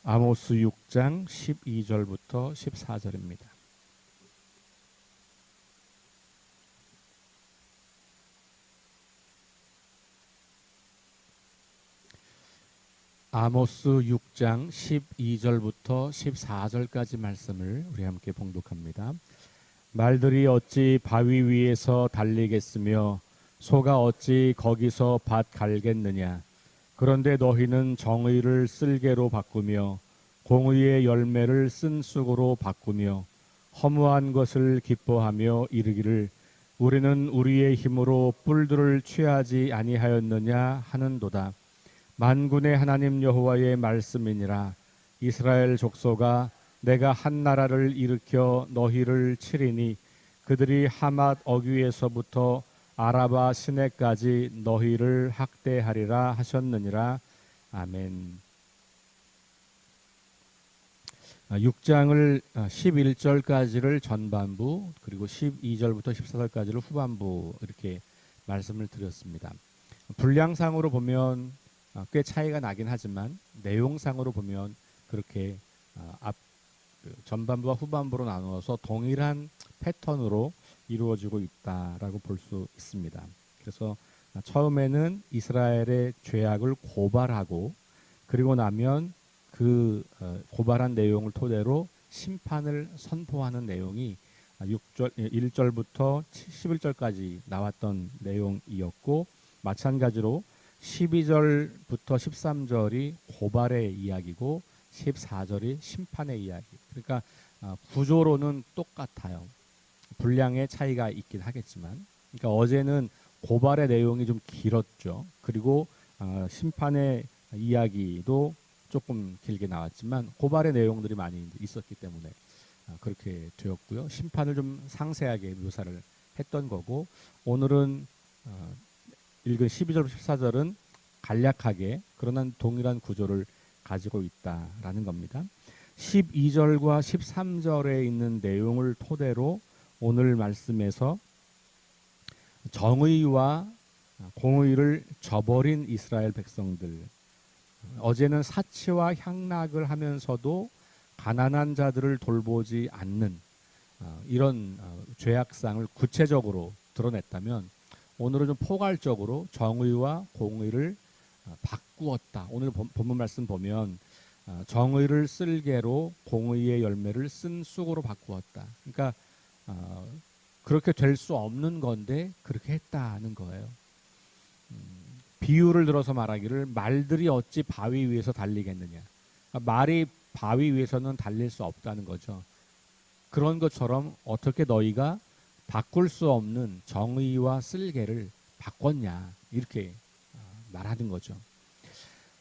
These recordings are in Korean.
아모스 6장 12절부터 14절입니다. 아모스 6장 12절부터 14절까지 말씀을 우리 함께 봉독합니다. 말들이 어찌 바위 위에서 달리겠으며 소가 어찌 거기서 밭 갈겠느냐. 그런데 너희는 정의를 쓸개로 바꾸며 공의의 열매를 쓴 쑥으로 바꾸며 허무한 것을 기뻐하며 이르기를 우리는 우리의 힘으로 뿔들을 취하지 아니하였느냐 하는도다. 만군의 하나님 여호와의 말씀이니라. 이스라엘 족속아, 내가 한 나라를 일으켜 너희를 치리니 그들이 하맛 어귀에서부터 아라바 시내까지 너희를 학대하리라 하셨느니라. 아멘. 6장을 11절까지를 전반부, 그리고 12절부터 14절까지를 후반부 이렇게 말씀을 드렸습니다. 분량상으로 보면 꽤 차이가 나긴 하지만 내용상으로 보면 그렇게 전반부와 후반부로 나누어서 동일한 패턴으로 이루어지고 있다라고 볼 수 있습니다. 그래서 처음에는 이스라엘의 죄악을 고발하고, 그리고 나면 그 고발한 내용을 토대로 심판을 선포하는 내용이 1절부터 11절까지 나왔던 내용이었고, 마찬가지로 12절부터 13절이 고발의 이야기고 14절이 심판의 이야기. 그러니까 구조로는 똑같아요. 분량의 차이가 있긴 하겠지만, 그러니까 어제는 고발의 내용이 좀 길었죠. 그리고 심판의 이야기도 조금 길게 나왔지만 고발의 내용들이 많이 있었기 때문에 그렇게 되었고요. 심판을 좀 상세하게 묘사를 했던 거고, 오늘은 읽은 12절, 14절은 간략하게 그러나 동일한 구조를 가지고 있다라는 겁니다. 12절과 13절에 있는 내용을 토대로 오늘 말씀에서 정의와 공의를 저버린 이스라엘 백성들, 어제는 사치와 향락을 하면서도 가난한 자들을 돌보지 않는 이런 죄악상을 구체적으로 드러냈다면, 오늘은 좀 포괄적으로 정의와 공의를 바꾸었다. 오늘 본문 말씀 보면 정의를 쓸개로 공의의 열매를 쓴 쑥으로 바꾸었다. 그러니까 그렇게 될 수 없는 건데 그렇게 했다는 거예요. 비유를 들어서 말하기를 말들이 어찌 바위 위에서 달리겠느냐. 말이 바위 위에서는 달릴 수 없다는 거죠. 그런 것처럼 어떻게 너희가 바꿀 수 없는 정의와 쓸개를 바꿨냐, 이렇게 말하는 거죠.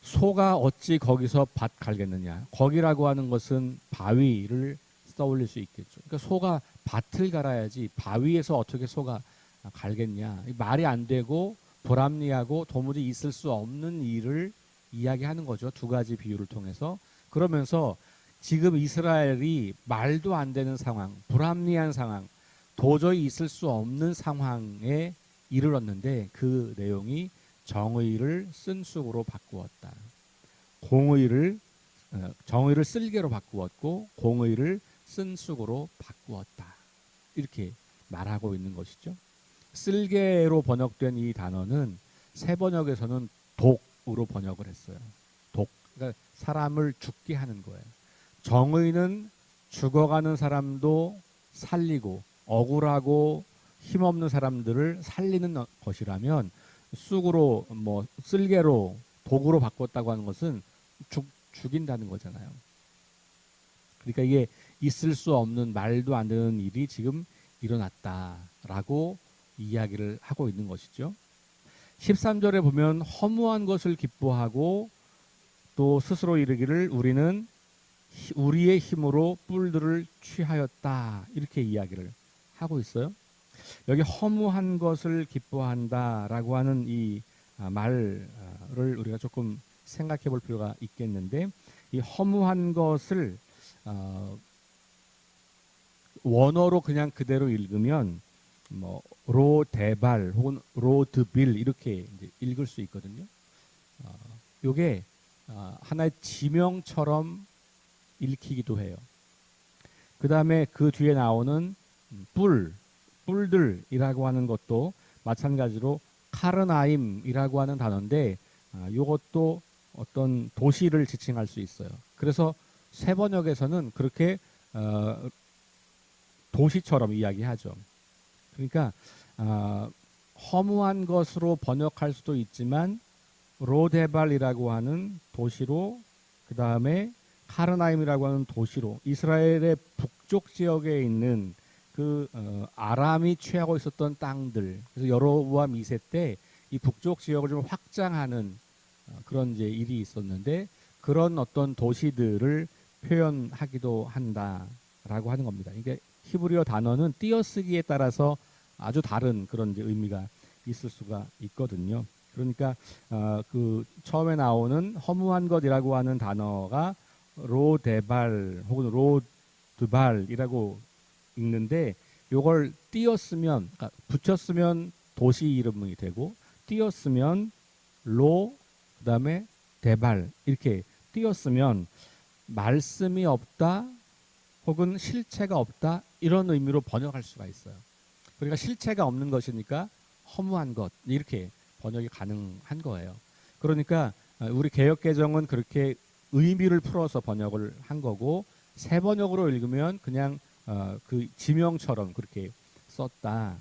소가 어찌 거기서 밭 갈겠느냐. 거기라고 하는 것은 바위를 떠올릴 수 있겠죠. 그러니까 소가 밭을 갈아야지 바위에서 어떻게 소가 갈겠냐. 말이 안 되고 불합리하고 도무지 있을 수 없는 일을 이야기하는 거죠. 두 가지 비유를 통해서. 그러면서 지금 이스라엘이 말도 안 되는 상황, 불합리한 상황, 도저히 있을 수 없는 상황에 이르렀는데 그 내용이 정의를 쓴 쑥으로 바꾸었다. 정의를 쓸개로 바꾸었고 공의를 쓴 쑥으로 바꾸었다. 이렇게 말하고 있는 것이죠. 쓸개로 번역된 이 단어는 새 번역에서는 독으로 번역을 했어요. 독. 그러니까 사람을 죽게 하는 거예요. 정의는 죽어가는 사람도 살리고 억울하고 힘없는 사람들을 살리는 것이라면, 쑥으로 쓸개로 독으로 바꿨다고 하는 것은 죽인다는 거잖아요. 그러니까 이게 있을 수 없는, 말도 안 되는 일이 지금 일어났다라고 이야기를 하고 있는 것이죠. 13절에 보면 허무한 것을 기뻐하고 또 스스로 이르기를 우리는 우리의 힘으로 뿔들을 취하였다, 이렇게 이야기를 하고 있어요. 여기 허무한 것을 기뻐한다라고 하는 이 말을 우리가 조금 생각해 볼 필요가 있겠는데, 이 허무한 것을 원어로 그냥 그대로 읽으면 로데발 혹은 로드빌 이렇게 이제 읽을 수 있거든요. 요게 하나의 지명처럼 읽히기도 해요. 그 다음에 그 뒤에 나오는 뿔들이라고 하는 것도 마찬가지로 카르나임이라고 하는 단어인데 이것도 어떤 도시를 지칭할 수 있어요. 그래서 새 번역에서는 그렇게 도시처럼 이야기하죠. 그러니까 허무한 것으로 번역할 수도 있지만 로데발이라고 하는 도시로, 그 다음에 카르나임이라고 하는 도시로, 이스라엘의 북쪽 지역에 있는 그 아람이 취하고 있었던 땅들, 그래서 여로보암 2세 때 이 북쪽 지역을 좀 확장하는 그런 이제 일이 있었는데, 그런 어떤 도시들을 표현하기도 한다라고 하는 겁니다. 이게 히브리어 단어는 띄어쓰기에 따라서 아주 다른 그런 이제 의미가 있을 수가 있거든요. 그러니까 그 처음에 나오는 허무한 것이라고 하는 단어가 로데발 혹은 로드발이라고 읽는데, 요걸 띄었으면, 그러니까 붙였으면 도시 이름이 되고, 띄었으면 그다음에 데발, 이렇게 띄었으면 말씀이 없다 혹은 실체가 없다, 이런 의미로 번역할 수가 있어요. 그러니까 실체가 없는 것이니까 허무한 것, 이렇게 번역이 가능한 거예요. 그러니까 우리 개역개정은 그렇게 의미를 풀어서 번역을 한 거고, 새 번역으로 읽으면 그냥 그 지명처럼 그렇게 썼다.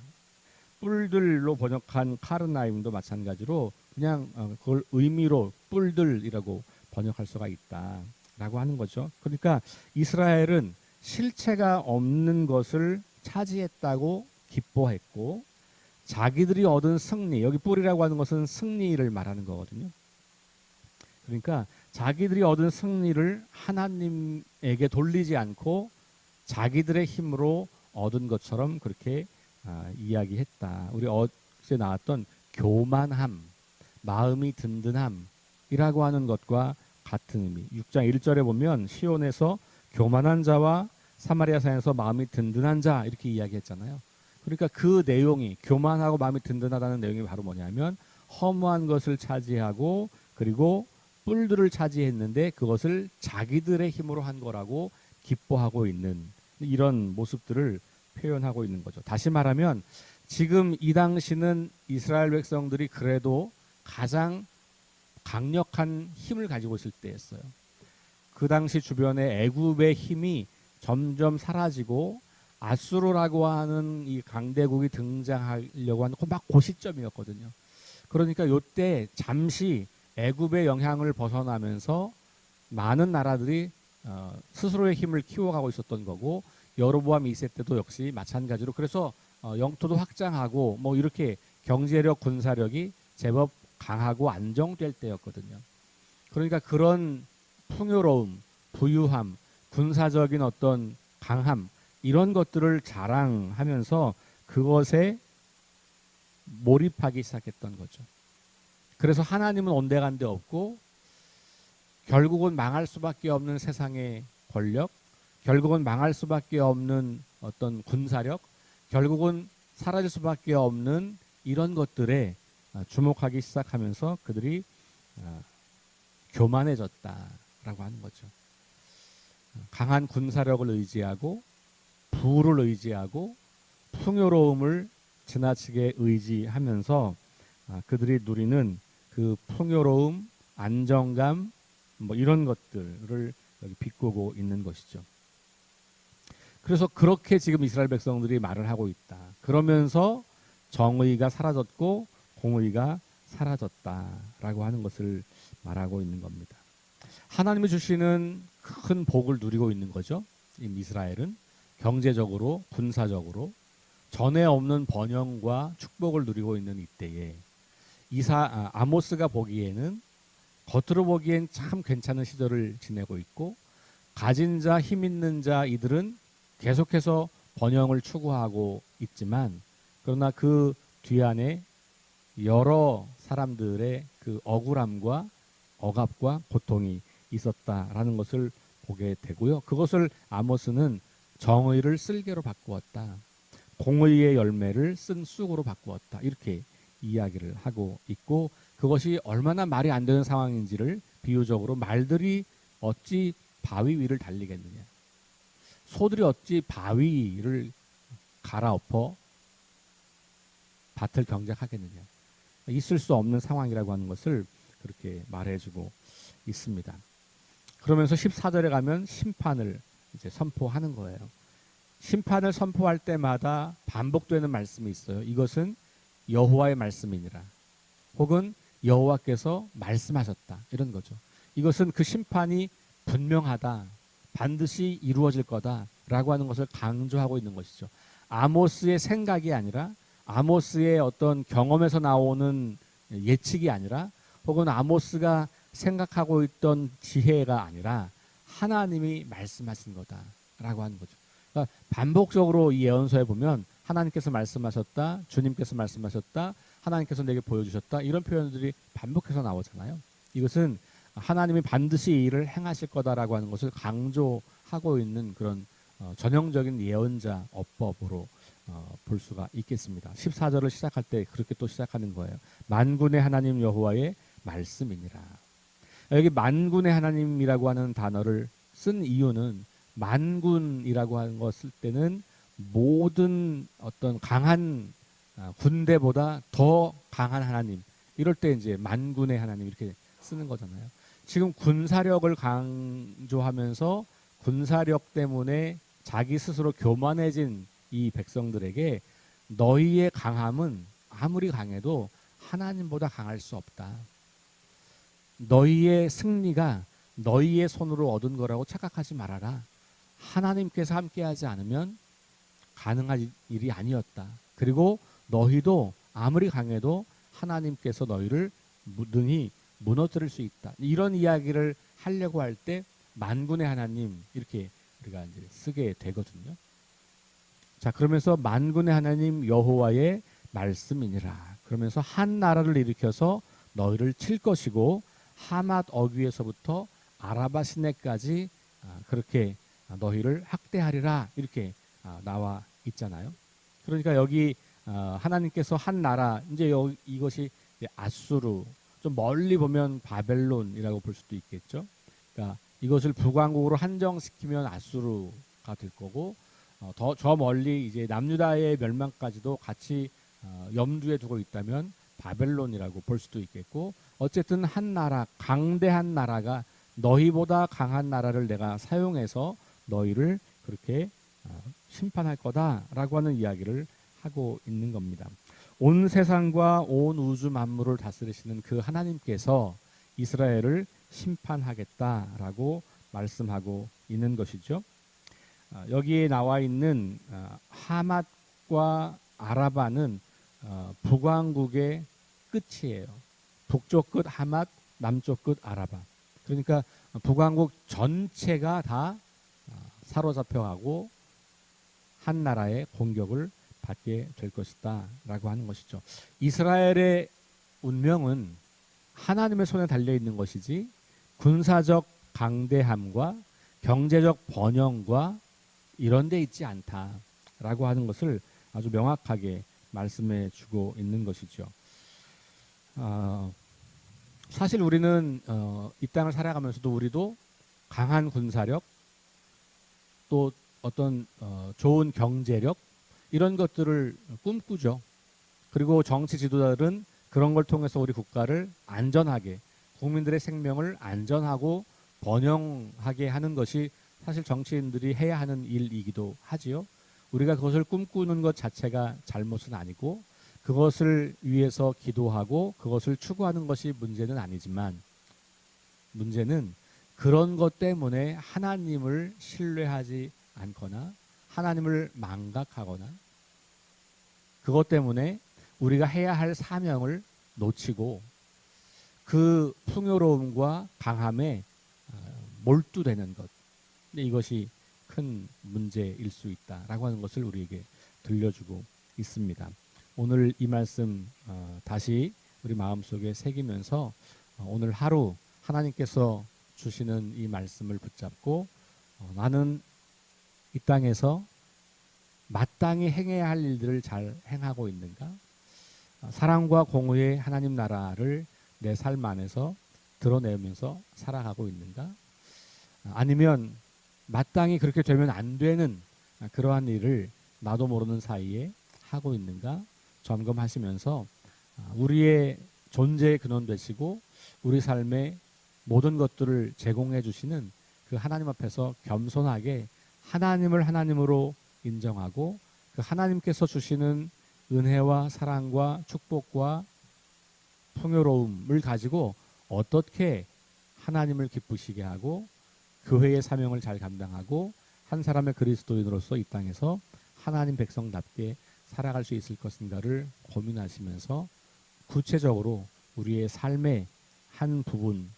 뿔들로 번역한 카르나임도 마찬가지로 그냥 그걸 의미로 뿔들이라고 번역할 수가 있다라고 하는 거죠. 그러니까 이스라엘은 실체가 없는 것을 차지했다고 기뻐했고, 자기들이 얻은 승리, 여기 뿔이라고 하는 것은 승리를 말하는 거거든요. 그러니까 자기들이 얻은 승리를 하나님에게 돌리지 않고 자기들의 힘으로 얻은 것처럼 그렇게 이야기했다. 우리 어제 나왔던 교만함, 마음이 든든함이라고 하는 것과 같은 의미. 6장 1절에 보면 시온에서 교만한 자와 사마리아 산에서 마음이 든든한 자, 이렇게 이야기했잖아요. 그러니까 그 내용이, 교만하고 마음이 든든하다는 내용이 바로 뭐냐면 허무한 것을 차지하고 그리고 뿔들을 차지했는데 그것을 자기들의 힘으로 한 거라고 기뻐하고 있는 이런 모습들을 표현하고 있는 거죠. 다시 말하면 지금 이 당시는 이스라엘 백성들이 그래도 가장 강력한 힘을 가지고 있을 때였어요. 그 당시 주변에 애굽의 힘이 점점 사라지고 아수르라고 하는 이 강대국이 등장하려고 하는 막 그 시점이었거든요. 그러니까 이때 잠시 애굽의 영향을 벗어나면서 많은 나라들이 스스로의 힘을 키워가고 있었던 거고, 여로보암 2세 때도 역시 마찬가지로, 그래서 영토도 확장하고 뭐 이렇게 경제력, 군사력이 제법 강하고 안정될 때였거든요. 그러니까 그런 풍요로움, 부유함, 군사적인 어떤 강함, 이런 것들을 자랑하면서 그것에 몰입하기 시작했던 거죠. 그래서 하나님은 온데간데 없고 결국은 망할 수밖에 없는 세상의 권력, 결국은 망할 수밖에 없는 어떤 군사력, 결국은 사라질 수밖에 없는 이런 것들에 주목하기 시작하면서 그들이 교만해졌다라고 하는 거죠. 강한 군사력을 의지하고 부를 의지하고 풍요로움을 지나치게 의지하면서 그들이 누리는 그 풍요로움, 안정감, 뭐 이런 것들을 여기 비꼬고 있는 것이죠. 그래서 그렇게 지금 이스라엘 백성들이 말을 하고 있다. 그러면서 정의가 사라졌고 공의가 사라졌다라고 하는 것을 말하고 있는 겁니다. 하나님이 주시는 큰 복을 누리고 있는 거죠. 이스라엘은 경제적으로, 군사적으로 전에 없는 번영과 축복을 누리고 있는 이때에 아모스가 보기에는, 겉으로 보기엔 참 괜찮은 시절을 지내고 있고, 가진 자, 힘 있는 자 이들은 계속해서 번영을 추구하고 있지만, 그러나 그 뒤안에 여러 사람들의 그 억울함과 억압과 고통이 있었다라는 것을 보게 되고요. 그것을 아모스는 정의를 쓸개로 바꾸었다, 공의의 열매를 쓴 쑥으로 바꾸었다, 이렇게 이야기를 하고 있고, 그것이 얼마나 말이 안 되는 상황인지를 비유적으로 말들이 어찌 바위 위를 달리겠느냐. 소들이 어찌 바위를 갈아엎어 밭을 경작하겠느냐. 있을 수 없는 상황이라고 하는 것을 그렇게 말해주고 있습니다. 그러면서 14절에 가면 심판을 이제 선포하는 거예요. 심판을 선포할 때마다 반복되는 말씀이 있어요. 이것은 여호와의 말씀이니라. 혹은 여호와께서 말씀하셨다. 이런 거죠. 이것은 그 심판이 분명하다. 반드시 이루어질 거다라고 하는 것을 강조하고 있는 것이죠. 아모스의 생각이 아니라, 아모스의 어떤 경험에서 나오는 예측이 아니라, 혹은 아모스가 생각하고 있던 지혜가 아니라 하나님이 말씀하신 거다라고 하는 거죠. 그러니까 반복적으로 이 예언서에 보면 하나님께서 말씀하셨다, 주님께서 말씀하셨다, 하나님께서 내게 보여주셨다, 이런 표현들이 반복해서 나오잖아요. 이것은 하나님이 반드시 이 일을 행하실 거다라고 하는 것을 강조하고 있는 그런 전형적인 예언자 어법으로 볼 수가 있겠습니다. 14절을 시작할 때 그렇게 또 시작하는 거예요. 만군의 하나님 여호와의 말씀이니라. 여기 만군의 하나님이라고 하는 단어를 쓴 이유는, 만군이라고 하는 거 쓸 때는 모든 어떤 강한 군대보다 더 강한 하나님, 이럴 때 이제 만군의 하나님 이렇게 쓰는 거잖아요. 지금 군사력을 강조하면서 군사력 때문에 자기 스스로 교만해진 이 백성들에게 너희의 강함은 아무리 강해도 하나님보다 강할 수 없다. 너희의 승리가 너희의 손으로 얻은 거라고 착각하지 말아라. 하나님께서 함께하지 않으면 가능한 일이 아니었다. 그리고 너희도 아무리 강해도 하나님께서 너희를 능히 무너뜨릴 수 있다. 이런 이야기를 하려고 할 때 만군의 하나님 이렇게 우리가 이제 쓰게 되거든요. 자, 그러면서 만군의 하나님 여호와의 말씀이니라. 그러면서 한 나라를 일으켜서 너희를 칠 것이고 하맛 어귀에서부터 아라바 시내까지 그렇게 너희를 학대하리라, 이렇게 나와 있잖아요. 그러니까 여기 하나님께서 한 나라, 이제 이것이 이제 아수르, 좀 멀리 보면 바벨론이라고 볼 수도 있겠죠. 그러니까 이것을 북왕국으로 한정시키면 아수르가 될 거고, 더 저 멀리 이제 남유다의 멸망까지도 같이 염두에 두고 있다면 바벨론이라고 볼 수도 있겠고, 어쨌든 한 나라, 강대한 나라가, 너희보다 강한 나라를 내가 사용해서 너희를 그렇게 심판할 거다라고 하는 이야기를 하고 있는 겁니다. 온 세상과 온 우주 만물을 다스리시는 그 하나님께서 이스라엘을 심판하겠다라고 말씀하고 있는 것이죠. 여기에 나와 있는 하맛과 아라바는 북왕국의 끝이에요. 북쪽 끝 하맛, 남쪽 끝 아라바. 그러니까 북왕국 전체가 다 사로잡혀가고 한 나라의 공격을 받게 될 것이다 라고 하는 것이죠. 이스라엘의 운명은 하나님의 손에 달려있는 것이지 군사적 강대함과 경제적 번영과 이런 데 있지 않다라고 하는 것을 아주 명확하게 말씀해 주고 있는 것이죠. 사실 우리는 이 땅을 살아가면서도 우리도 강한 군사력, 또 어떤 좋은 경제력, 이런 것들을 꿈꾸죠. 그리고 정치 지도자들은 그런 걸 통해서 우리 국가를 안전하게, 국민들의 생명을 안전하고 번영하게 하는 것이 사실 정치인들이 해야 하는 일이기도 하지요. 우리가 그것을 꿈꾸는 것 자체가 잘못은 아니고, 그것을 위해서 기도하고 그것을 추구하는 것이 문제는 아니지만, 문제는 그런 것 때문에 하나님을 신뢰하지 않거나 하나님을 망각하거나, 그것 때문에 우리가 해야 할 사명을 놓치고 그 풍요로움과 강함에 몰두되는 것, 이것이 큰 문제일 수 있다라고 하는 것을 우리에게 들려주고 있습니다. 오늘 이 말씀 다시 우리 마음속에 새기면서 오늘 하루 하나님께서 주시는 이 말씀을 붙잡고 나는 이 땅에서 마땅히 행해야 할 일들을 잘 행하고 있는가? 사랑과 공의의 하나님 나라를 내 삶 안에서 드러내면서 살아가고 있는가? 아니면 마땅히 그렇게 되면 안 되는 그러한 일을 나도 모르는 사이에 하고 있는가 점검하시면서 우리의 존재의 근원 되시고 우리 삶의 모든 것들을 제공해 주시는 그 하나님 앞에서 겸손하게 하나님을 하나님으로 인정하고 그 하나님께서 주시는 은혜와 사랑과 축복과 풍요로움을 가지고 어떻게 하나님을 기쁘시게 하고 교회의 사명을 잘 감당하고 한 사람의 그리스도인으로서 이 땅에서 하나님 백성답게 살아갈 수 있을 것인가를 고민하시면서 구체적으로 우리의 삶의 한 부분,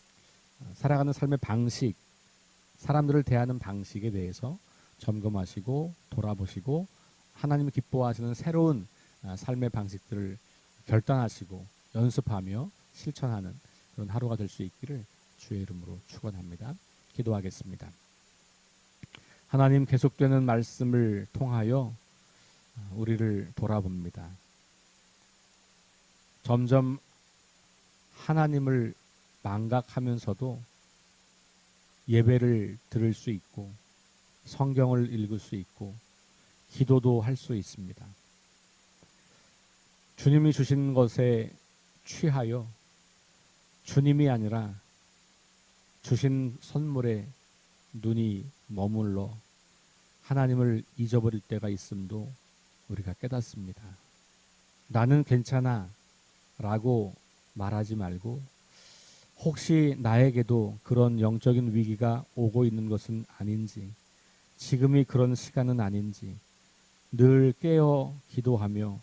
살아가는 삶의 방식, 사람들을 대하는 방식에 대해서 점검하시고 돌아보시고 하나님이 기뻐하시는 새로운 삶의 방식들을 결단하시고 연습하며 실천하는 그런 하루가 될 수 있기를 주의 이름으로 축원합니다. 기도하겠습니다. 하나님, 계속되는 말씀을 통하여 우리를 돌아봅니다. 점점 하나님을 망각하면서도 예배를 들을 수 있고 성경을 읽을 수 있고 기도도 할 수 있습니다. 주님이 주신 것에 취하여 주님이 아니라 주신 선물에 눈이 머물러 하나님을 잊어버릴 때가 있음도 우리가 깨닫습니다. 나는 괜찮아 라고 말하지 말고 혹시 나에게도 그런 영적인 위기가 오고 있는 것은 아닌지, 지금이 그런 시간은 아닌지 늘 깨어 기도하며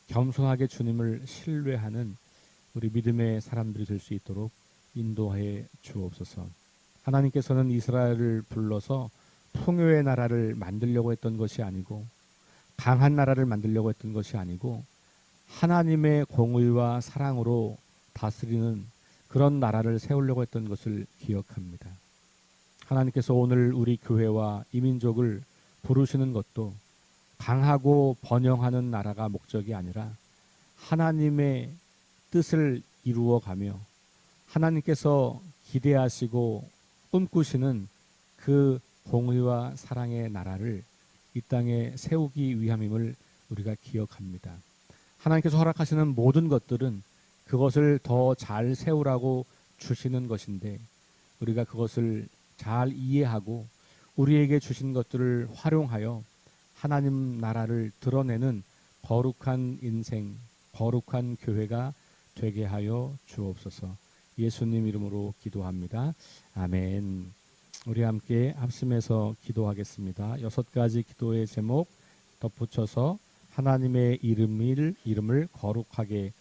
겸손하게 주님을 신뢰하는 우리 믿음의 사람들이 될 수 있도록 인도해 주옵소서. 하나님께서는 이스라엘을 불러서 풍요의 나라를 만들려고 했던 것이 아니고 강한 나라를 만들려고 했던 것이 아니고 하나님의 공의와 사랑으로 다스리는 그런 나라를 세우려고 했던 것을 기억합니다. 하나님께서 오늘 우리 교회와 이민족을 부르시는 것도 강하고 번영하는 나라가 목적이 아니라 하나님의 뜻을 이루어가며 하나님께서 기대하시고 꿈꾸시는 그 공의와 사랑의 나라를 이 땅에 세우기 위함임을 우리가 기억합니다. 하나님께서 허락하시는 모든 것들은 그것을 더 잘 세우라고 주시는 것인데 우리가 그것을 잘 이해하고 우리에게 주신 것들을 활용하여 하나님 나라를 드러내는 거룩한 인생, 거룩한 교회가 되게 하여 주옵소서. 예수님 이름으로 기도합니다. 아멘. 우리 함께 합심해서 기도하겠습니다. 6가지 기도의 제목 덧붙여서 하나님의 이름을 거룩하게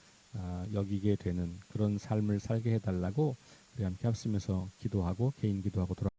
여기게 되는 그런 삶을 살게 해달라고 우리 함께 합심해서 기도하고 개인 기도하고 돌아